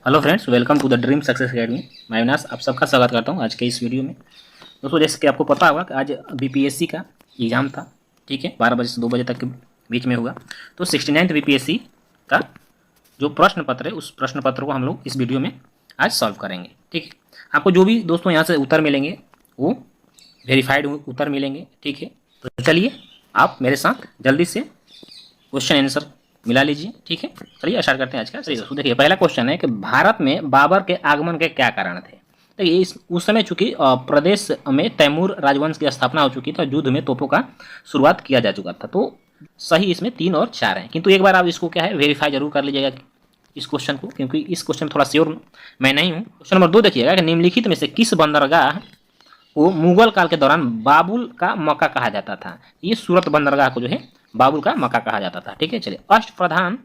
Hello friends, welcome to the dream success academy. मैं अविनाश आप सबका स्वागत करता हूं आज के इस वीडियो में। दोस्तों, जैसे कि आपको पता होगा कि आज बीपीएससी का एग्ज़ाम था। ठीक है, 12 बजे से 2 बजे तक के बीच में हुआ। तो 69th बीपीएससी का जो प्रश्न पत्र है उस प्रश्न पत्र को हम लोग इस वीडियो में आज सॉल्व करेंगे। ठीक है, आपको जो भी दोस्तों यहाँ से उत्तर मिलेंगे वो वेरीफाइड उत्तर मिलेंगे। ठीक है, तो चलिए आप मेरे साथ जल्दी से क्वेश्चन आंसर मिला लीजिए। ठीक है, चलिए स्टार्ट करते हैं आज का। चलिए दोस्तों, देखिए पहला क्वेश्चन है कि भारत में बाबर के आगमन के क्या कारण थे। देखिए उस समय चूंकि प्रदेश में तैमूर राजवंश की स्थापना हो चुकी थी और युद्ध में तोपों का शुरुआत किया जा चुका था। तो सही इसमें 3 और 4 हैं, किंतु एक बार आप इसको क्या है वेरीफाई जरूर कर लीजिएगा इस क्वेश्चन को, क्योंकि इस क्वेश्चन में थोड़ा श्योर मैं नहीं हूँ। क्वेश्चन नंबर 2 देखिएगा कि निम्नलिखित में से किस बंदरगाह को मुगल काल के दौरान बाबुल का मक्का कहा जाता था। ये सूरत बंदरगाह को जो है बाबुल का मक्का कहा जाता था। ठीक है, चलिए अष्टप्रधान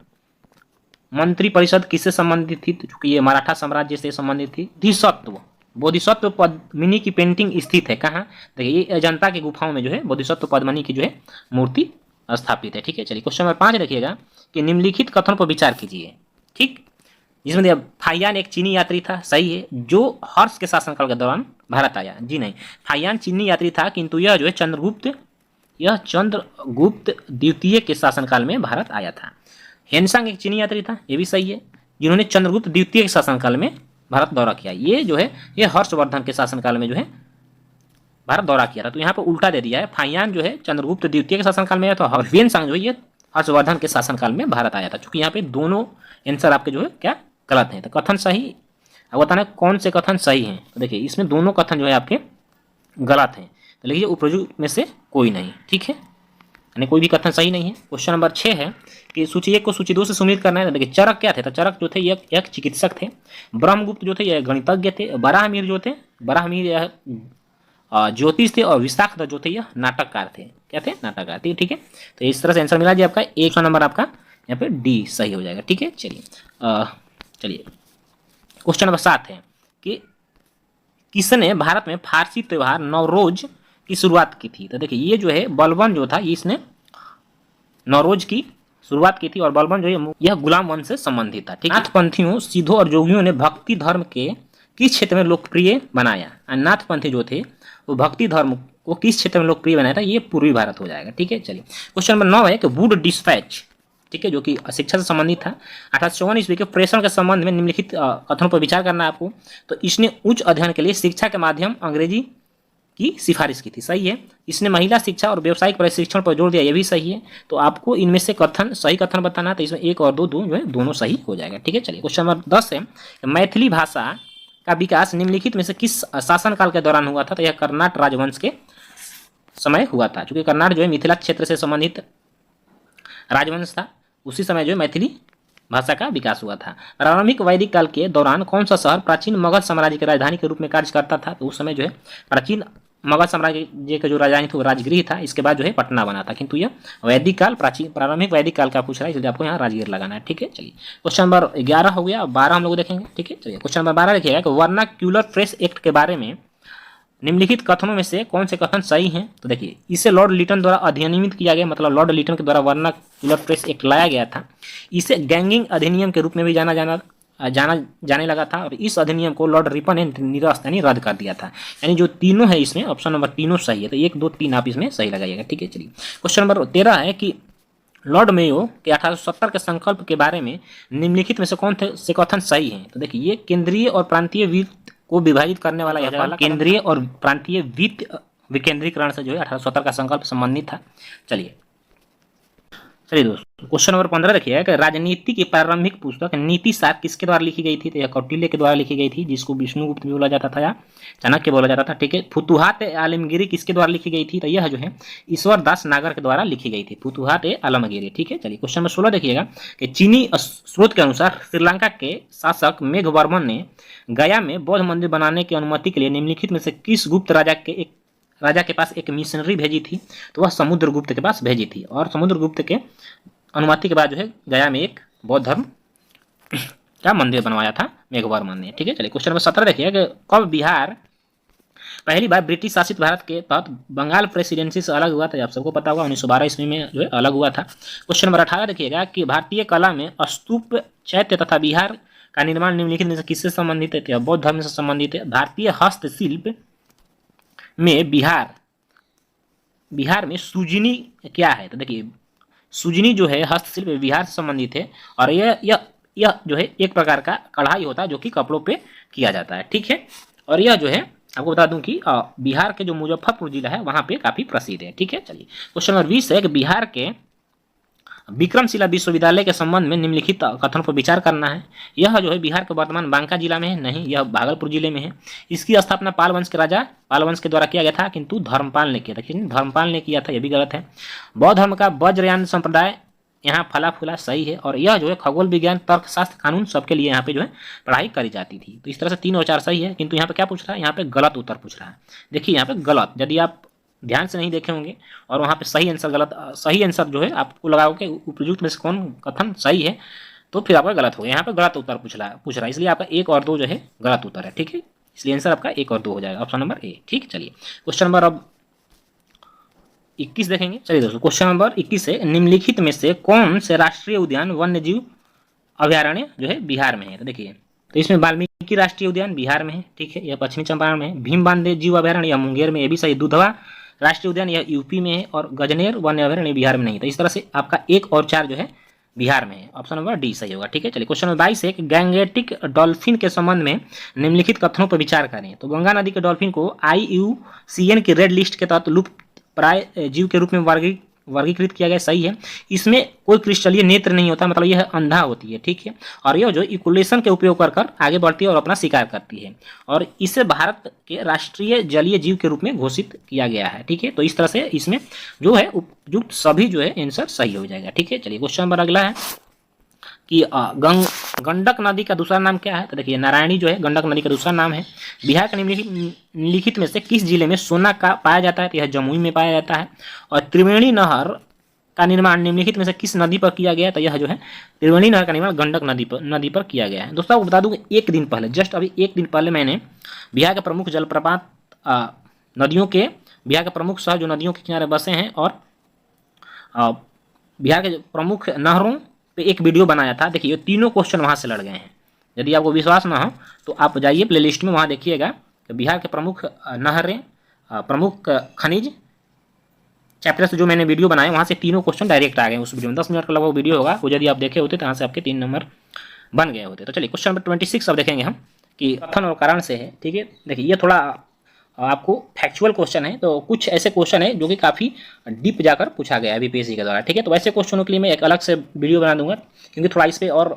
मंत्री परिषद किससे संबंधित थी, तो चूंकि ये मराठा साम्राज्य से संबंधित थी। बोधिसत्व बोधिसत्व पद्मिनी की पेंटिंग स्थित है कहाँ, देखिए ये अजंता की गुफाओं में जो है बोधिसत्व पद्मिनी की जो है मूर्ति स्थापित है। ठीक है, चलिए क्वेश्चन नंबर 5 देखिएगा कि निम्नलिखित कथन पर विचार कीजिए। ठीक, जिसमें फाइयान एक चीनी यात्री था, सही है, जो हर्ष के शासनकाल के दौरान भारत आया। जी नहीं, फाइयान चीनी यात्री था, किंतु यह जो है चंद्रगुप्त द्वितीय के शासनकाल में भारत आया था। हेनसांग एक चीनी यात्री था, ये भी सही है, जिन्होंने चंद्रगुप्त द्वितीय के शासनकाल में भारत दौरा किया। ये जो है ये हर्षवर्धन के शासनकाल में जो है भारत दौरा किया था। तो यहाँ पर उल्टा दे दिया है, फाइयान जो है चंद्रगुप्त द्वितीय के शासनकाल में आया था, हेनसांग जो है ये हर्षवर्धन के शासनकाल में भारत आया था। चूंकि यहाँ पे दोनों आंसर आपके जो है क्या गलत है। तो कथन सही, अब बताना कौन से कथन सही हैं। तो देखिए इसमें दोनों कथन जो है आपके गलत हैं, तो लिखिए उपयुक्त में से कोई नहीं। ठीक है, यानी कोई भी कथन सही नहीं है। क्वेश्चन नंबर 6 है कि सूची 1 को सूची 2 से सुमित करना है। तो देखिए चरक क्या थे, तो चरक जो थे ये एक चिकित्सक थे। ब्रह्मगुप्त जो थे ये गणितज्ञ थे। बराहमीर जो थे, बराहमीर यह ज्योतिष थे। और विशाख जो थे यह नाटककार थे। क्या थे, नाटककार थे। ठीक है, तो इस तरह से आंसर मिला जी आपका 1 नंबर आपका यहाँ पे डी सही हो जाएगा। ठीक है, चलिए क्वेश्चन नंबर 7 है कि किसने भारत में फारसी त्यौहार नवरोज की शुरुआत की थी। तो देखिए ये जो है बलबन जो था इसने नवरोज की शुरुआत की थी, और बलबन जो है यह गुलाम वंश से संबंधित था। ठीक है, नाथपंथियों, सिद्धों और जोगियों ने भक्ति धर्म के किस क्षेत्र में लोकप्रिय बनाया। नाथपंथी जो थे वो भक्ति धर्म को किस क्षेत्र में लोकप्रिय बनाया था, ये पूर्वी भारत हो जाएगा। ठीक है, चलिए क्वेश्चन नंबर 9 है कि वुड डिस्पैच, ठीक है, जो कि शिक्षा से संबंधित था। 1854 ईस्वी के प्रेषण के संबंध में निम्नलिखित कथनों पर विचार करना है आपको। तो इसने उच्च अध्ययन के लिए शिक्षा के माध्यम अंग्रेजी की सिफारिश की थी, सही है। इसने महिला शिक्षा और व्यावसायिक प्रशिक्षण पर जोर दिया, ये भी सही है। तो आपको इनमें से कथन सही कथन बताना है, तो इसमें 1 और 2 जो है दोनों सही हो जाएगा। ठीक है, चलिए क्वेश्चन नंबर 10 है मैथिली भाषा का विकास निम्नलिखित में से किस शासनकाल के दौरान हुआ था। तो यह कर्नाट राजवंश के समय हुआ था। चूंकि कर्नाट जो है मिथिला क्षेत्र से संबंधित राजवंश था, उसी समय जो है मैथिली भाषा का विकास हुआ था। प्रारंभिक वैदिक काल के दौरान कौन सा शहर प्राचीन मगध साम्राज्य की राजधानी के रूप में कार्य करता था। तो उस समय जो है प्राचीन मगध साम्राज्य का जो राजधानी थी वो राजगृह था। इसके बाद जो है पटना बना था, किंतु यह वैदिक काल प्रारंभिक वैदिक काल का पूछ रहा है, इसलिए आपको यहाँ राजगीर लगाना है। ठीक है, चलिए क्वेश्चन नंबर 11 हो गया, 12 हम लोग देखेंगे। ठीक है, चलिए क्वेश्चन नंबर 12 देखिएगा कि वर्नाक्यूलर प्रेस एक्ट के बारे में निम्नलिखित कथनों में से कौन से कथन सही हैं। तो देखिए इसे लॉर्ड लिटन द्वारा अधिनियमित किया गया, मतलब लॉर्ड लिटन के द्वारा वर्नाक्यूलर प्रेस एक्ट लाया गया था। इसे गैंगिंग अधिनियम के रूप में भी जाने लगा था, और इस अधिनियम को लॉर्ड रिपन ने निरस्त यानी रद्द कर दिया था। यानी जो तीनों है इसमें ऑप्शन नंबर तीनों सही है, तो 1, 2, 3 आप इसमें सही लगाइएगा। ठीक है, चलिए क्वेश्चन नंबर 13 है कि लॉर्ड मेयो के 1870 के संकल्प के बारे में निम्नलिखित में से कौन से कथन सही हैं। तो देखिए ये केंद्रीय और प्रांतीय वित्त को विभाजित करने वाला यह केंद्रीय और प्रांतीय वित्त विकेंद्रीकरण से जो है 1870 का संकल्प संबंधित था। चलिए दोस्तों क्वेश्चन नंबर 15 देखिए कि राजनीति की प्रारंभिक पुस्तक नीति सार किसके द्वारा लिखी गई थी। तो यह कौटिल्य के द्वारा लिखी गई थी, जिसको विष्णुगुप्त भी बोला जाता था या चाणक्य बोला जाता था। ठीक है, फुतुहात आलमगीरी किसके द्वारा लिखी गई थी। तो यह जो है ईश्वर दास नागर के द्वारा लिखी गई थी, फुतुहात आलमगीरी। ठीक है, चलिए क्वेश्चन नंबर 16 देखिएगा कि चीनी स्रोत के अनुसार श्रीलंका के शासक मेघवर्मन ने गया में बौद्ध मंदिर बनाने की अनुमति के लिए निम्नलिखित में से किस गुप्त राजा के पास एक मिशनरी भेजी थी। तो वह समुद्रगुप्त के पास भेजी थी, और समुद्रगुप्त के अनुमति के बाद जो है गया में एक बौद्ध धर्म का मंदिर बनवाया था मेघवर्मन ने। ठीक है, चलिए क्वेश्चन नंबर 17 देखिए कि कब बिहार पहली बार ब्रिटिश शासित भारत के तहत बंगाल प्रेसिडेंसी से अलग हुआ था। आप सबको पता होगा 1912 ईस्वी में जो है अलग हुआ था। क्वेश्चन नंबर 18 देखिएगा कि भारतीय कला में स्तूप, चैत्य तथा बिहार का निर्माण निम्नलिखित में से किससे संबंधित है? तो बौद्ध धर्म से संबंधित है। भारतीय हस्तशिल्प में बिहार में सुजनी क्या है? तो देखिए सुजनी जो है हस्तशिल्प बिहार से संबंधित है और यह जो है एक प्रकार का कढ़ाई होता है जो कि कपड़ों पे किया जाता है, ठीक है। और यह जो है आपको बता दूं कि बिहार के जो मुजफ्फरपुर जिला है वहां पे काफी प्रसिद्ध है, ठीक है। चलिए क्वेश्चन नंबर 20 है कि बिहार के विक्रमशिला विश्वविद्यालय के संबंध में निम्नलिखित कथन पर विचार करना है। यह जो है बिहार के वर्तमान बांका जिला में है, नहीं यह भागलपुर जिले में है। इसकी स्थापना पाल वंश के राजा पाल वंश के द्वारा किया गया था, किंतु धर्मपाल ने किया था। लेकिन धर्मपाल ने किया था, यह भी गलत है। बौद्ध धर्म का वज्रयान संप्रदाय यहाँ फला फूला सही है। और यह जो है खगोल विज्ञान तर्कशास्त्र कानून सबके लिए यहाँ पे जो है पढ़ाई करी जाती थी। तो इस तरह से 3 और 4 सही है, किंतु यहाँ पे क्या पूछ रहा है? यहाँ पे गलत उत्तर पूछ रहा है। देखिए यहाँ पे गलत, यदि आप ध्यान से नहीं देखे होंगे और वहाँ पे सही आंसर गलत, सही आंसर जो है आपको लगाओ कि उपयुक्त में से कौन कथन सही है, तो फिर आपका गलत हो गया। यहाँ पे गलत उत्तर पूछ रहा है, इसलिए आपका 1 और 2 जो है गलत उत्तर है, ठीक है। इसलिए आंसर आपका 1 और 2 हो जाएगा, ऑप्शन नंबर ए, ठीक। चलिए क्वेश्चन नंबर अब 21 देखेंगे। चलिए दोस्तों क्वेश्चन नंबर 21 है निम्नलिखित में से कौन से राष्ट्रीय उद्यान वन्य जीव अभयारण्य जो है बिहार में है? तो देखिए तो इसमें वाल्मीकि राष्ट्रीय उद्यान बिहार में है, ठीक है, यह पश्चिमी चंपारण में है। भीम बांधे जीव अभयारण्य यह मुंगेर में, ये भी सही। दुधवा राष्ट्रीय उद्यान यह यूपी में है और गजनेर वन्य अभयारण्य बिहार में नहीं। तो इस तरह से आपका 1 और 4 जो है बिहार में है, ऑप्शन नंबर डी सही होगा, ठीक है। चलिए क्वेश्चन नंबर 22 है कि गैंगेटिक डॉल्फिन के संबंध में निम्नलिखित कथनों पर विचार करें। तो गंगा नदी के डॉल्फिन को IUCN की रेड लिस्ट के तहत लुप्त प्राय जीव के रूप में वर्गीकृत किया गया, सही है। इसमें कोई क्रिस्टलीय नेत्र नहीं होता, मतलब यह अंधा होती है, ठीक है। और यह जो इक्वेलेशन के उपयोग कर आगे बढ़ती है और अपना शिकार करती है और इसे भारत के राष्ट्रीय जलीय जीव के रूप में घोषित किया गया है, ठीक है। तो इस तरह से इसमें जो है उपयुक्त सभी जो है आंसर सही हो जाएगा, ठीक है। चलिए क्वेश्चन नंबर अगला है कि गंडक नदी का दूसरा नाम क्या है? तो देखिए नारायणी जो है गंडक नदी का दूसरा नाम है। बिहार के निम्नलिखित में से किस जिले में सोना का पाया जाता है? तो यह जमुई में पाया जाता है। और त्रिवेणी नहर का निर्माण निम्नलिखित में से किस नदी पर किया गया? तो यह जो है त्रिवेणी नहर का निर्माण गंडक नदी पर किया गया है। दोस्तों आपको बता दूं 1 दिन पहले, जस्ट अभी 1 दिन पहले मैंने बिहार के प्रमुख जलप्रपात नदियों के, बिहार के प्रमुख शहर जो नदियों के किनारे बसे हैं और बिहार के प्रमुख नहरों पे एक वीडियो बनाया था। देखिए तीनों क्वेश्चन वहाँ से लड़ गए हैं। यदि आपको विश्वास ना हो तो आप जाइए प्लेलिस्ट में, वहाँ देखिएगा कि बिहार के प्रमुख नहरें, प्रमुख खनिज चैप्टर से जो मैंने वीडियो बनाया वहाँ से 3 क्वेश्चन डायरेक्ट आ गए उस वीडियो में। 10 मिनट का लगभग वीडियो होगा, वो यदि आप देखे होते तो यहाँ से आपके 3 नंबर बन गए होते। तो चलिए क्वेश्चन नंबर 26 अब देखेंगे हम कि कथन और कारण से है, ठीक है। देखिए ये थोड़ा आपको फैक्चुअल क्वेश्चन है, तो कुछ ऐसे क्वेश्चन है जो कि काफ़ी डीप जाकर पूछा गया है बीपीएससी के द्वारा, ठीक है। तो वैसे क्वेश्चनों के लिए मैं एक अलग से वीडियो बना दूंगा, क्योंकि थोड़ा इस पर और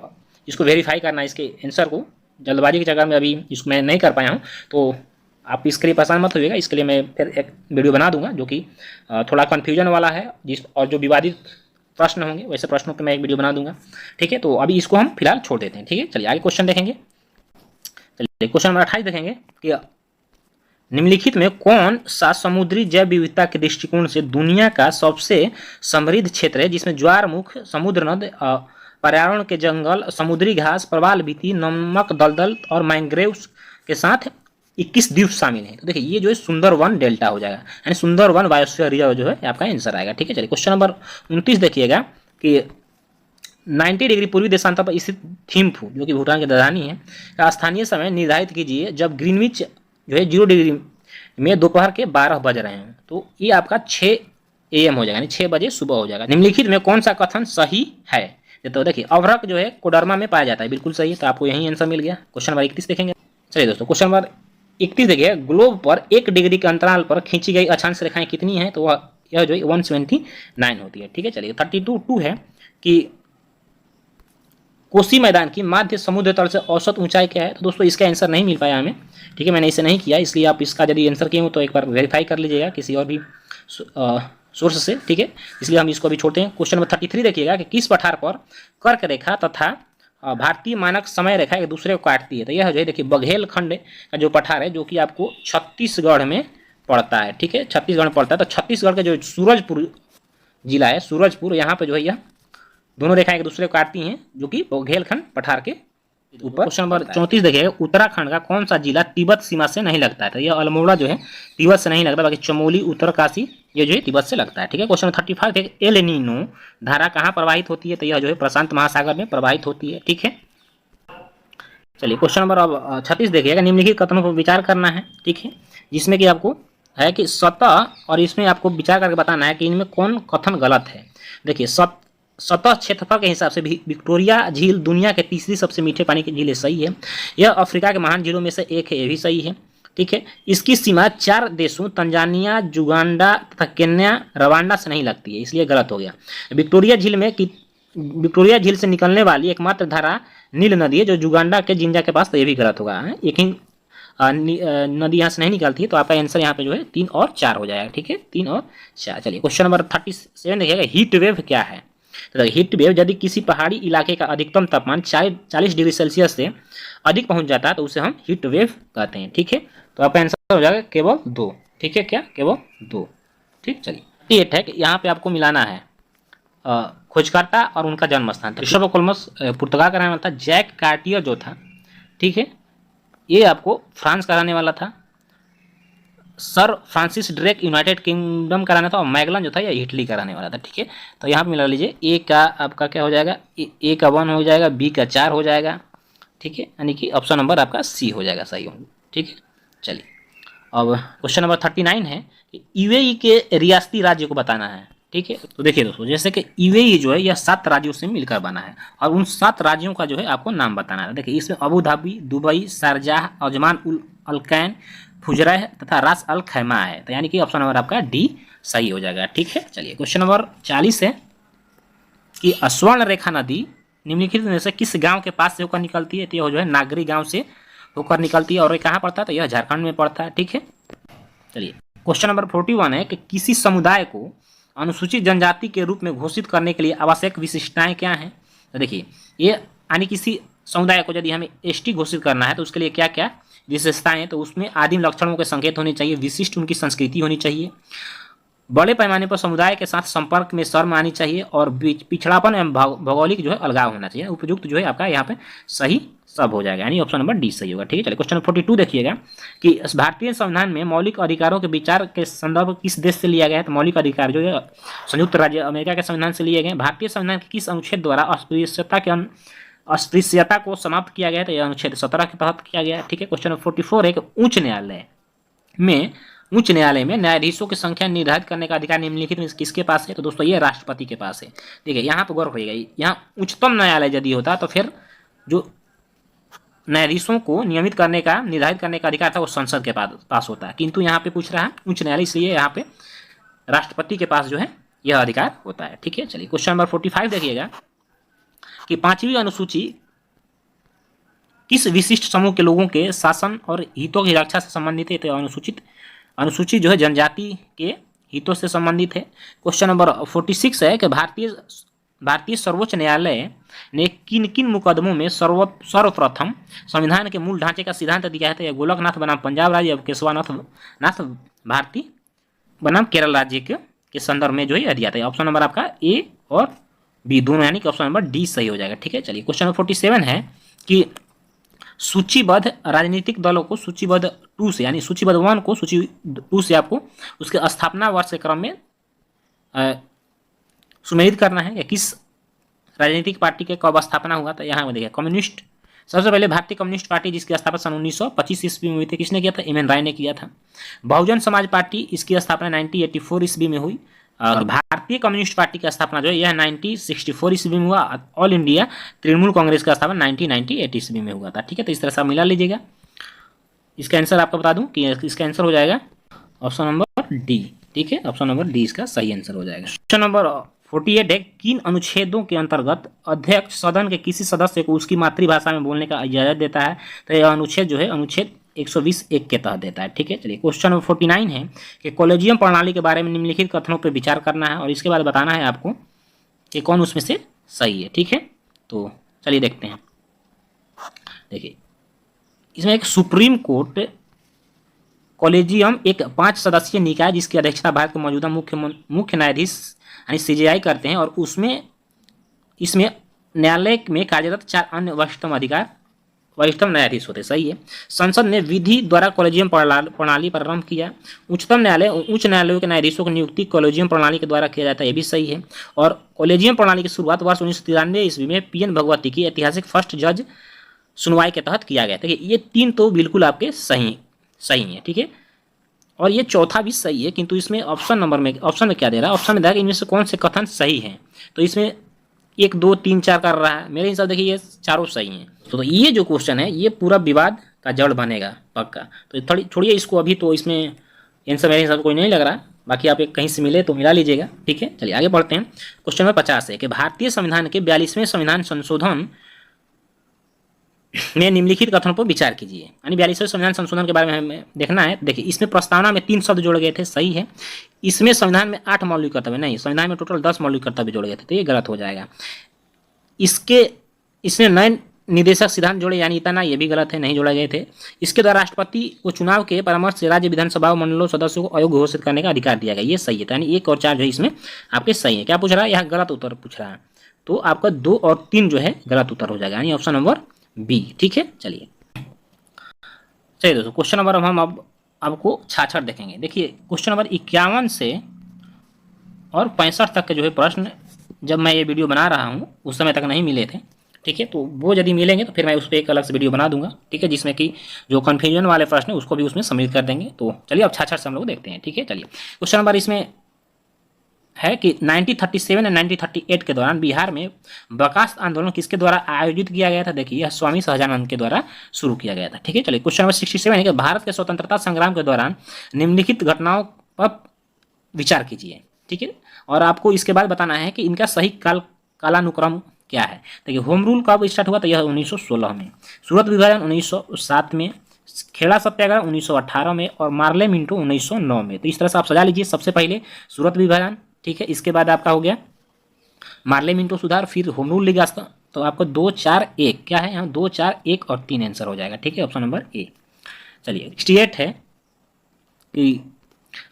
इसको वेरीफाई करना, इसके आंसर को जल्दबाजी की जगह में अभी इसको मैं नहीं कर पाया हूँ, तो आप इसके लिए परेशान मत होइएगा। इसके लिए मैं फिर एक वीडियो बना दूंगा जो कि थोड़ा कन्फ्यूजन वाला है, और जो विवादित प्रश्न होंगे वैसे प्रश्नों पर मैं एक वीडियो बना दूंगा, ठीक है। तो अभी इसको हम फिलहाल छोड़ देते हैं, ठीक है। चलिए आगे क्वेश्चन देखेंगे। चलिए क्वेश्चन नंबर 28 देखेंगे कि निम्नलिखित में कौन सा समुद्री जैव विविधता के दृष्टिकोण से दुनिया का सबसे समृद्ध क्षेत्र है, जिसमें ज्वारमुख, समुद्र नद, पर्यावरण के जंगल, समुद्री घास, प्रवाल भित्ति, नमक दलदल और मैंग्रोव्स के साथ 21 द्वीप शामिल हैं? तो देखिए ये जो है सुंदरवन डेल्टा हो जाएगा, यानी सुंदरवन बायोस्फीयर रिजर्व जो है आपका आंसर आएगा, ठीक है। चलिए क्वेश्चन नंबर 29 देखिएगा कि 90 डिग्री पूर्वी देशांतर पर स्थित थिम्फू जो कि भूटान की राजधानी है का स्थानीय समय निर्धारित कीजिए जब ग्रीनविच जो है 0 डिग्री में दोपहर के 12 बज रहे हैं। तो ये आपका 6 AM हो जाएगा, यानी 6 बजे सुबह हो जाएगा। निम्नलिखित में कौन सा कथन सही है? तो देखिए अवरक जो है कोडरमा में पाया जाता है, बिल्कुल सही है, तो आपको यही आंसर मिल गया। क्वेश्चन नंबर 31 देखेंगे। चलिए दोस्तों क्वेश्चन नंबर 31 देखिए, ग्लोब पर 1 डिग्री के अंतराल पर खींची गई अक्षांश रेखाएं कितनी हैं? तो यह जो है 179 होती है, ठीक है। चलिए 32 है कि कोसी मैदान की माध्य समुद्र तल से औसत ऊंचाई क्या है? तो दोस्तों इसका आंसर नहीं मिल पाया हमें, ठीक है, मैंने इसे नहीं किया, इसलिए आप इसका यदि आंसर किए हो तो एक बार वेरीफाई कर लीजिएगा किसी और भी सोर्स से, ठीक है। इसलिए हम इसको अभी छोड़ते हैं। क्वेश्चन नंबर 33 देखिएगा कि किस पठार पर कर्क रेखा तथा भारतीय मानक समय रेखा एक दूसरे को काटती है? तो यह जो है देखिए बघेलखंड का जो पठार है जो कि आपको छत्तीसगढ़ में पड़ता है, ठीक है, छत्तीसगढ़ में पड़ता है। तो छत्तीसगढ़ का जो सूरजपुर जिला है, सूरजपुर, यहाँ पे जो है यह दोनों रेखाएं एक दूसरे को काटती हैं जो कि बघेलखंड पठार के ऊपर। क्वेश्चन नंबर 34 देखिएगा, उत्तराखंड का कौन सा जिला तिब्बत सीमा से नहीं लगता है? तो यह अल्मोड़ा जो है तिब्बत से नहीं लगता, बाकी चमोली, उत्तरकाशी ये जो है तिब्बत से लगता है, ठीक है। क्वेश्चन नंबर 35 देखिए, एल नीनो धारा कहाँ प्रवाहित होती है? तो यह जो है प्रशांत महासागर में प्रवाहित होती है, ठीक है। चलिए क्वेश्चन नंबर अब 36 देखिएगा। निम्नलिखित कथनों पर विचार करना है, ठीक है, जिसमें कि आपको है कि सतह, और इसमें आपको विचार करके बताना है कि इनमें कौन कथन गलत है। देखिए सतह क्षेत्रफल के हिसाब से विक्टोरिया झील दुनिया के तीसरी सबसे मीठे पानी की झील है, सही है। यह अफ्रीका के महान झीलों में से एक है, ये भी सही है, ठीक है। इसकी सीमा 4 देशों तंजानिया, जुगांडा तथा केन्या, रवांडा से नहीं लगती है, इसलिए गलत हो गया। विक्टोरिया झील से निकलने वाली एकमात्र धारा नील नदी है जो जुगांडा के जिंजा के पास, तो ये भी गलत होगा। एक ही नदी यहाँ से नहीं निकलती है, तो आपका आंसर यहाँ पे जो है 3 और 4 हो जाएगा, ठीक है, 3 और 4। चलिए क्वेश्चन नंबर 37 देखिएगा। हीट वेव क्या है? तो हीट वेव यदि किसी पहाड़ी इलाके का अधिकतम तापमान 40 डिग्री सेल्सियस से अधिक पहुंच जाता है तो उसे हम हीट वेव कहते हैं, ठीक है। तो आपका आंसर हो जाएगा केवल 2, ठीक है, क्या केवल 2, ठीक। चलिए 8 है कि यहाँ पे आपको मिलाना है खोजकर्ता और उनका जन्म स्थान। क्रिस्टोफर कोलंबस पुर्तगाल का रहने वाला था। जैक कार्टियर जो था, ठीक है, ये आपको फ्रांस का रहने वाला था। Sir Francis Drake United kingdom का रहने था, और मैगलन जो था ये इटली का रहने वाला था, ठीक है। तो यहाँ पे मिला लीजिए, ए का आपका क्या हो जाएगा, ए का 1 हो जाएगा, बी का 4 हो जाएगा, ठीक है, यानी कि ऑप्शन नंबर आपका सी हो जाएगा, सही होगा, ठीक है। चलिए अब क्वेश्चन नंबर 39 है कि यूएई के रियासती राज्य को बताना है, ठीक है। तो देखिए दोस्तों, जैसे कि यूएई जो है यह 7 राज्यों से मिलकर बना है, और उन 7 राज्यों का जो है आपको नाम बताना है। देखिए इसमें Abu Dhabi, Dubai, Sharjah, Ajman उल अलकैन, फुजरह तथा रास अल खैमा है, तो यानी कि ऑप्शन नंबर आपका डी सही हो जाएगा, ठीक है। चलिए क्वेश्चन नंबर 40 है कि स्वर्ण रेखा नदी निम्नलिखित में से किस गांव के पास से होकर निकलती है? तो यह जो है नागरी गांव से होकर निकलती है, और ये कहाँ पड़ता है? तो यह झारखंड में पड़ता है, ठीक है। चलिए क्वेश्चन नंबर 41 है कि किसी समुदाय को अनुसूचित जनजाति के रूप में घोषित करने के लिए आवश्यक विशिष्टताएं क्या हैं? तो देखिए ये यानी किसी समुदाय को यदि हमें एसटी घोषित करना है तो उसके लिए क्या क्या विशेषताएं हैं? तो उसमें आदिम लक्षणों के संकेत होने चाहिए, विशिष्ट उनकी संस्कृति होनी चाहिए, बड़े पैमाने पर समुदाय के साथ संपर्क में शर्म आनी चाहिए, और पिछड़ापन एवं भौगोलिक जो है अलगाव होना चाहिए। उपयुक्त जो है आपका यहाँ पे सही सब हो जाएगा, यानी ऑप्शन नंबर डी सही होगा, ठीक है। चलिए क्वेश्चन नंबर 42 देखिएगा कि भारतीय संविधान में मौलिक अधिकारों के विचार के संदर्भ किस देश से लिया गया है? तो मौलिक अधिकार जो है संयुक्त राज्य अमेरिका के संविधान से लिए गए। भारतीय संविधान के किस अनुच्छेद द्वारा अस्पृश्यता को समाप्त किया गया है? तो यह अनुच्छेद 17 के तहत किया गया है, ठीक है। क्वेश्चन नंबर 44 है कि उच्च न्यायालय में न्यायाधीशों की संख्या निर्धारित करने का अधिकार निम्नलिखित में किसके पास है? तो दोस्तों ये राष्ट्रपति के पास है, ठीक है। यहाँ पर गौर होगा, यहाँ उच्चतम न्यायालय यदि होता तो फिर जो न्यायाधीशों को नियमित करने का निर्धारित करने का अधिकार था वो संसद के पास होता है, किंतु यहाँ पे पूछ रहा है उच्च न्यायालय, इसलिए यहाँ पे राष्ट्रपति के पास जो है यह अधिकार होता है, ठीक है। चलिए क्वेश्चन नंबर 45 देखिएगा कि 5वीं अनुसूची किस विशिष्ट समूह के लोगों के शासन और हितों की रक्षा से संबंधित है? तो अनुसूची जो है जनजाति के हितों से संबंधित है। क्वेश्चन नंबर 46 है कि भारतीय सर्वोच्च न्यायालय ने किन किन मुकदमों में सर्वप्रथम संविधान के मूल ढांचे का सिद्धांत दिया है? तो यह गोलकनाथ बनाम पंजाब राज्य और केशवानाथ भारती बनाम केरल राज्य के संदर्भ में जो है दिया था। ऑप्शन नंबर आपका ए और बी दोनों, यानी कि ऑप्शन नंबर डी सही हो जाएगा, ठीक है। चलिए क्वेश्चन नंबर 47 है कि सूचीबद्ध राजनीतिक दलों को सूचीबद्ध 2 से, यानी सूचीबद्ध 1 को सूची 2 से आपको उसके स्थापना वर्ष के क्रम में सुमेलित करना है, या किस राजनीतिक पार्टी के कब स्थापना हुआ? तो यहाँ देखिए कम्युनिस्ट, सबसे पहले भारतीय कम्युनिस्ट पार्टी जिसकी स्थापना सन 1925 ईस्वी में हुई थी, किसने किया था? एम एन राय ने किया था। बहुजन समाज पार्टी, इसकी स्थापना 1984 ईस्वी में हुई, और भारतीय कम्युनिस्ट पार्टी की स्थापना जो है यह 1964 ईस्वी में हुआ। ऑल इंडिया तृणमूल कांग्रेस का स्थापना 1998 ईस्वी में हुआ था, ठीक है। तो इस तरह से आप मिला लीजिएगा। इसका आंसर आपको बता दूं कि इसका आंसर हो जाएगा ऑप्शन नंबर डी, ठीक है, ऑप्शन नंबर डी इसका सही आंसर हो जाएगा। क्वेश्चन नंबर 48 है किन अनुच्छेदों के अंतर्गत अध्यक्ष सदन के किसी सदस्य को उसकी मातृभाषा में बोलने का इजाजत देता है? तो यह अनुच्छेद जो है अनुच्छेद 120(1) के तहत देता है, ठीक है। चलिए क्वेश्चन नंबर 49 है कि कॉलेजियम प्रणाली के बारे में निम्नलिखित कथनों पर विचार करना है, और इसके बाद बताना है आपको कि कौन उसमें से सही है, ठीक है। तो चलिए देखते हैं। देखिए इसमें एक सुप्रीम कोर्ट कॉलेजियम एक 5 सदस्यीय निकाय जिसकी अध्यक्षता भारत के मौजूदा मुख्य न्यायाधीश यानी सीजेआई करते हैं, और इसमें न्यायालय में कार्यरत 4 अन्य वरिष्ठतम न्यायाधीश होते, सही है। संसद ने विधि द्वारा कॉलेजियम प्रणाली पर आरंभ किया। उच्चतम न्यायालय उच्च न्यायालयों के न्यायाधीशों की नियुक्ति कॉलेजियम प्रणाली के द्वारा किया जाता है, यह भी सही है। और कॉलेजियम प्रणाली की शुरुआत वर्ष 1993 ईस्वी में पीएन भगवती की ऐतिहासिक फर्स्ट जज सुनवाई के तहत किया गया था। ये 3 तो बिल्कुल आपके सही है, ठीक है। और ये चौथा भी सही है, किंतु इसमें ऑप्शन में क्या दे रहा है, ऑप्शन में दे रहा है कि इनमें से कौन से कथन सही हैं। तो इसमें 1 2 3 4 कर रहा है, मेरे हिसाब देखिए ये चारों सही हैं। तो ये जो क्वेश्चन है ये पूरा विवाद का जड़ बनेगा पक्का। तो छोड़िए इसको, अभी तो इसमें आंसर मेरे हिसाब से कोई नहीं लग रहा। बाकी आप एक कहीं से मिले तो मिला लीजिएगा, ठीक है। चलिए आगे बढ़ते हैं। क्वेश्चन नंबर 50 है कि भारतीय संविधान के 42वें संविधान संशोधन में निम्नलिखित कथनों पर विचार कीजिए। यानी 42वें संविधान संशोधन के बारे में हमें देखना है। देखिए इसमें प्रस्तावना में 3 शब्द जोड़े गए थे, सही है। इसमें संविधान में 8 मौलिक कर्तव्य, नहीं, संविधान में टोटल 10 मौलिक कर्तव्य जोड़े गए थे, तो ये गलत हो जाएगा। इसमें नए निदेशक सिद्धांत जोड़े, यानी इतना, ये भी गलत है, नहीं जोड़े गए थे। इसके द्वारा राष्ट्रपति को चुनाव के परामर्श से राज्य विधानसभा मंडलों सदस्यों को अयोग्य घोषित करने का अधिकार दिया गया, ये सही है। यानी 1 और 4 जो है इसमें आपके सही है। क्या पूछ रहा है, यहाँ गलत उत्तर पूछ रहा है, तो आपका 2 और 3 जो है गलत उत्तर हो जाएगा, यानी ऑप्शन नंबर बी, ठीक है। चलिए दोस्तों, क्वेश्चन नंबर हम अब आपको छाछड़ देखेंगे। देखिए क्वेश्चन नंबर 51 से और 65 तक के जो है प्रश्न, जब मैं ये वीडियो बना रहा हूँ उस समय तक नहीं मिले थे, ठीक है। तो वो यदि मिलेंगे तो फिर मैं उस पर एक अलग से वीडियो बना दूंगा, ठीक है, जिसमें कि जो कन्फ्यूजन वाले प्रश्न है उसको भी उसमें सम्मिलित कर देंगे। तो चलिए अब छाछड़ से हम लोग देखते हैं, ठीक है। चलिए क्वेश्चन नंबर इसमें है कि 1937 और 1938 के दौरान बिहार में बर्खास्त आंदोलन किसके द्वारा आयोजित किया गया था। देखिए यह स्वामी सहजानंद के द्वारा शुरू किया गया था, ठीक है। चलिए क्वेश्चन नंबर 67 है कि भारत के स्वतंत्रता संग्राम के दौरान निम्नलिखित घटनाओं पर विचार कीजिए, ठीक है। और आपको इसके बाद बताना है कि इनका सही कालानुक्रम क्या है। देखिए होम रूल कब स्टार्ट हुआ था, यह 1916 में, सूरत विभाजन 1907 में, खेड़ा सत्याग्रह 1918 में और मार्ले मिंटो 1909 में। तो इस तरह से आप सजा लीजिए, सबसे पहले सूरत विभाजन, ठीक है, इसके बाद आपका हो गया मार्ले मिंटो सुधार, फिर होम रूल लीग, तो आपको 2 4 1 क्या है यहाँ, 2 4 1 और 3 आंसर हो जाएगा, ठीक है, ऑप्शन नंबर ए। चलिए 68 है कि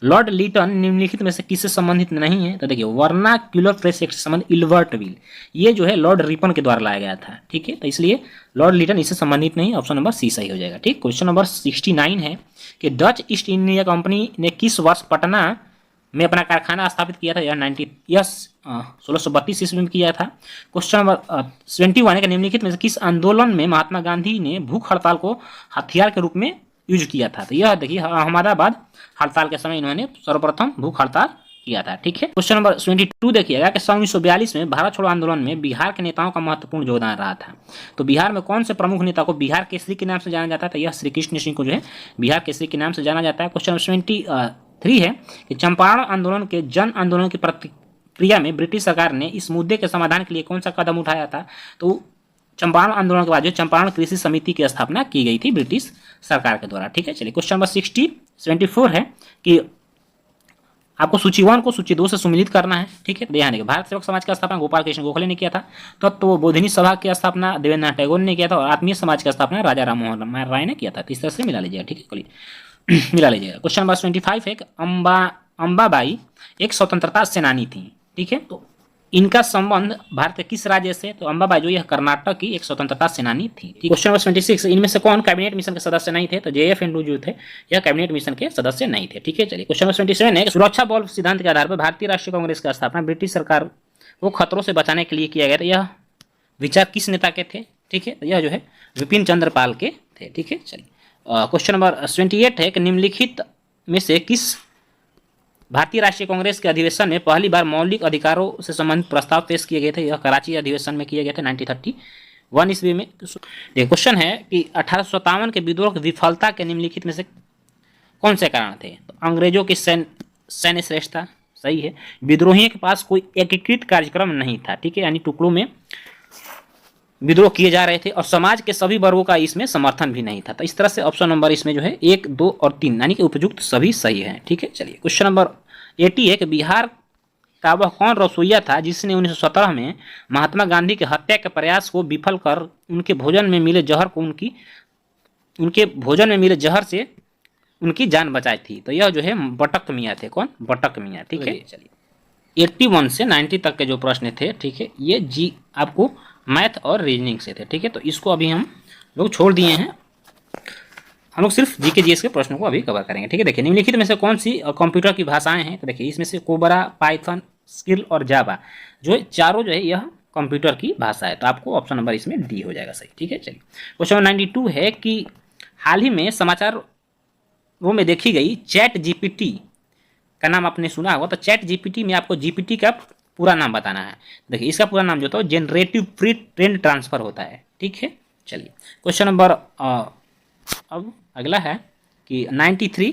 लॉर्ड लीटन निम्नलिखित में से किससे संबंधित नहीं है। तो देखिए वर्नाक्युलर प्रेस एक्ट से संबंधित इल्बर्ट बिल, ये जो है लॉर्ड रिपन के द्वारा लाया गया था, ठीक है। तो इसलिए लॉर्ड लीटन इससे संबंधित नहीं, ऑप्शन नंबर सी सही हो जाएगा, ठीक। क्वेश्चन नंबर 69 है कि डच ईस्ट इंडिया कंपनी ने किस वर्ष पटना में अपना कारखाना स्थापित किया था। यह 1632 ईस्वी में किया था। क्वेश्चन नंबर 71 है कि निम्नलिखित में से किस आंदोलन में महात्मा गांधी ने भूख हड़ताल को हथियार के रूप में यूज किया था। तो यह देखिए अहमदाबाद हड़ताल के समय इन्होंने सर्वप्रथम भूख हड़ताल किया था, ठीक है। क्वेश्चन नंबर 22 देखिएगा कि 1942 में भारत छोड़ो आंदोलन में बिहार के नेताओं का महत्वपूर्ण योगदान रहा था। तो बिहार में कौन से प्रमुख नेता को बिहार केसरी के नाम से जाना जाता था। यह श्री कृष्ण सिंह को जो है बिहार केसरी के नाम से जाना जाता है। क्वेश्चन नंबर 73 है कि चंपारण आंदोलन के जन आंदोलन की प्रतिक्रिया में ब्रिटिश सरकार ने इस मुद्दे के समाधान के लिए कौन सा कदम उठाया था। तो चंपारण आंदोलन के बाद जो चंपारण कृषि समिति की स्थापना की गई थी ब्रिटिश सरकार के द्वारा, ठीक है। चलिए क्वेश्चन नंबर 74 है कि आपको सूची 1 को सूची 2 से सुमिलित करना है, ठीक है। ध्यान देंगे, भारत सेवक समाज की स्थापना गोपाल कृष्ण गोखले ने किया था। तत्व बोधिनी सभा की स्थापना देवेंद्रनाथ टैगोर ने किया था और आत्मीय समाज की स्थापना राजा राम मोहन राय ने किया था। तो इस तरह से मिला लीजिएगा, ठीक है, मिला लीजिएगा। क्वेश्चन नंबर 25 है कि अंबाबाई एक स्वतंत्रता सेनानी थी, ठीक है। तो इनका संबंध भारत के किस राज्य से। तो अंबाबाई जो यह कर्नाटक की एक स्वतंत्रता सेनानी थी। क्वेश्चन नंबर 26, इनमें से कौन कैबिनेट मिशन के सदस्य नहीं थे। तो JF एंड्रू जो थे यह कैबिनेट मिशन के सदस्य नहीं थे, ठीक है। चलिए क्वेश्चन नंबर 27 है सुरक्षा बल सिद्धांत के आधार पर भारतीय राष्ट्रीय कांग्रेस की स्थापना ब्रिटिश सरकार को खतरों से बचाने के लिए किया गया था। यह विचार किस नेता के थे, ठीक है। यह जो है विपिन चंद्र पाल के थे, ठीक है। चलिए क्वेश्चन नंबर 28 है कि निम्नलिखित में से किस भारतीय राष्ट्रीय कांग्रेस के अधिवेशन में पहली बार मौलिक अधिकारों से संबंधित प्रस्ताव पेश किए गए थे। यह कराची अधिवेशन में किए गए थे 1931 ईस्वी में। क्वेश्चन है कि 1857 के विद्रोह की विफलता के निम्नलिखित में से कौन से कारण थे। तो अंग्रेजों की सैन्य श्रेष्ठता, सही है। विद्रोहियों के पास कोई एकीकृत कार्यक्रम नहीं था, ठीक है, यानी टुकड़ों में विद्रोह किए जा रहे थे और समाज के सभी वर्गों का इसमें समर्थन भी नहीं था। तो इस तरह से ऑप्शन नंबर इसमें जो है 1 2 और 3 यानी कि उपयुक्त सभी सही है, ठीक है। चलिए क्वेश्चन नंबर 80 है कि बिहार का वह कौन रसोइया था जिसने 1917 में महात्मा गांधी की हत्या के प्रयास को विफल कर उनके भोजन में मिले जहर से उनकी जान बचाई थी। तो यह जो है बटक मियाँ थे। कौन? बटक मियाँ, ठीक है। चलिए 81 से 90 तक के जो प्रश्न थे, ठीक है, ये आपको मैथ और रीजनिंग से थे, ठीक है। तो इसको अभी हम लोग छोड़ दिए हैं, हम लोग सिर्फ जीके जीएस के प्रश्नों को अभी कवर करेंगे, ठीक है। देखिए निम्नलिखित में से कौन सी कंप्यूटर की भाषाएं हैं। तो देखिए इसमें से कोबरा, पाइथन, स्किल और जावा जो है चारों जो है यह कंप्यूटर की भाषा है। तो आपको ऑप्शन नंबर इसमें डी हो जाएगा सही। ठीक है, चलिए क्वेश्चन नंबर 92 है कि हाल ही में समाचारों में देखी गई चैट जीपीटी का नाम आपने सुना होगा। तो चैट जीपीटी में आपको जीपीटी का पूरा नाम बताना है। देखिए इसका पूरा नाम जो होता है जनरेटिव प्री ट्रेंड ट्रांसफर होता है। ठीक है, चलिए क्वेश्चन नंबर अब अगला है कि 93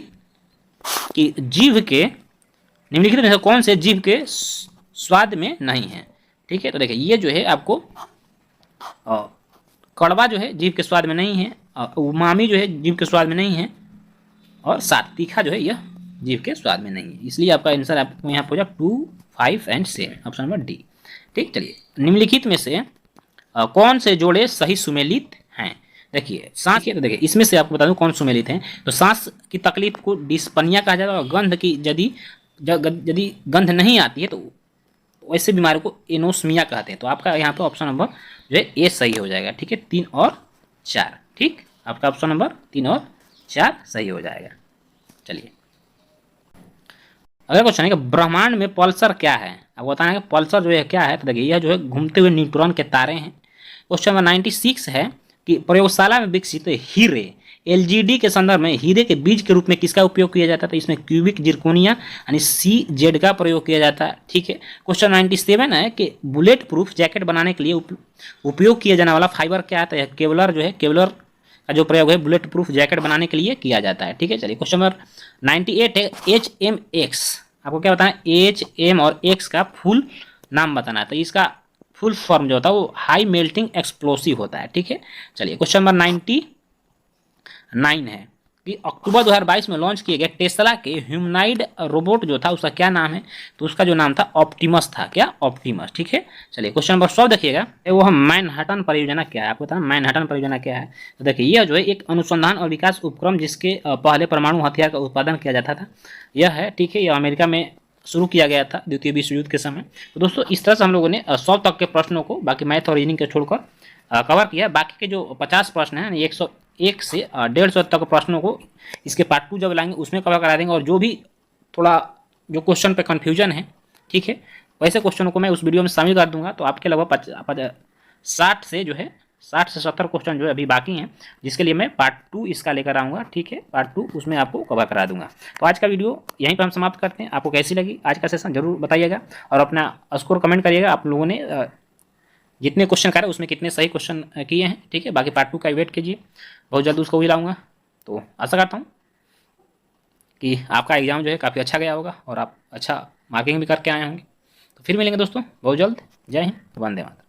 कि जीभ के निम्नलिखित में से कौन से जीभ के स्वाद में नहीं है। ठीक है, तो देखिए ये जो है आपको कड़वा जो है जीभ के स्वाद में नहीं है, उमामी जो है जीभ के स्वाद में नहीं है, और सात तीखा जो है यह जीभ के स्वाद में नहीं है। इसलिए आपका आंसर आपको यहाँ पर 2, 5 एंड 7 ऑप्शन नंबर डी। ठीक, चलिए निम्नलिखित में से कौन से जोड़े सही सुमेलित हैं। देखिए सांस के, तो देखिए इसमें से आपको बता दूं कौन सुमेलित हैं। तो सांस की तकलीफ को डिस्पनिया कहा जाता है, और गंध की यदि गंध नहीं आती है तो वैसे बीमारी को एनोस्मिया कहते हैं। तो आपका यहाँ पर ऑप्शन नंबर जो है ए सही हो जाएगा। ठीक है, 3 और 4। ठीक, आपका ऑप्शन नंबर 3 और 4 सही हो जाएगा। चलिए अगला क्वेश्चन है कि ब्रह्मांड में पल्सर क्या है। अब बताना है कि पल्सर जो है क्या है। तो देखिए यह जो है घूमते हुए न्यूट्रॉन के तारे हैं। क्वेश्चन नंबर 96 है कि प्रयोगशाला में विकसित हीरे एलजीडी के संदर्भ में हीरे के बीज के रूप में किसका उपयोग किया जाता है। तो इसमें क्यूबिक जिरकोनिया यानी CZ का प्रयोग किया जाता है। ठीक है, क्वेश्चन 97 है कि बुलेट प्रूफ जैकेट बनाने के लिए उपयोग किया जाने वाला फाइबर क्या है। तो केवलर जो है, केवलर का जो प्रयोग है बुलेट प्रूफ जैकेट बनाने के लिए किया जाता है। ठीक है, चलिए क्वेश्चन नंबर 98 है HMX। आपको क्या बताना है, HM और X का फुल नाम बताना है। तो इसका फुल फॉर्म जो होता है वो हाई मेल्टिंग एक्सप्लोसिव होता है। ठीक है, चलिए क्वेश्चन नंबर 99 है कि अक्टूबर 2022 में लॉन्च किए गए टेस्ला के ह्यूमनाइड रोबोट जो था उसका क्या नाम है। तो उसका जो नाम था ऑप्टिमस था। क्या, ऑप्टिमस। ठीक है, चलिए क्वेश्चन नंबर 100 देखिएगा, वो हम मैनहट्टन परियोजना क्या है। आपको बताना मैनहट्टन परियोजना क्या है। तो देखिए यह जो है एक अनुसंधान और विकास उपक्रम जिसके पहले परमाणु हथियार का उत्पादन किया जाता था यह है। ठीक है, यह अमेरिका में शुरू किया गया था द्वितीय विश्व युद्ध के समय। तो दोस्तों इस तरह से हम लोगों ने 100 तक के प्रश्नों को बाकी मैथ और रीजनिंग के छोड़कर कवर किया। बाकी के जो 50 प्रश्न हैं 101 से 150 तक प्रश्नों को इसके पार्ट 2 जब लाएंगे उसमें कवर करा देंगे। और जो भी थोड़ा जो क्वेश्चन पे कन्फ्यूजन है, ठीक है, वैसे क्वेश्चनों को मैं उस वीडियो में शामिल कर दूंगा। तो आपके लगभग 60 से 70 क्वेश्चन जो है अभी बाकी हैं, जिसके लिए मैं पार्ट 2 इसका लेकर आऊँगा। ठीक है, पार्ट 2 उसमें आपको कवर करा दूंगा। तो आज का वीडियो यहीं पर हम समाप्त करते हैं। आपको कैसी लगी आज का सेशन जरूर बताइएगा और अपना स्कोर कमेंट करिएगा। आप लोगों ने जितने क्वेश्चन करे उसमें कितने सही क्वेश्चन किए हैं। ठीक है, बाकी पार्ट 2 का वेट कीजिए, बहुत जल्द उसको भी लाऊंगा। तो आशा करता हूँ कि आपका एग्जाम जो है काफ़ी अच्छा गया होगा और आप अच्छा मार्किंग भी करके आए होंगे। तो फिर मिलेंगे दोस्तों बहुत जल्द। जय हिंद, वंदे मातरम।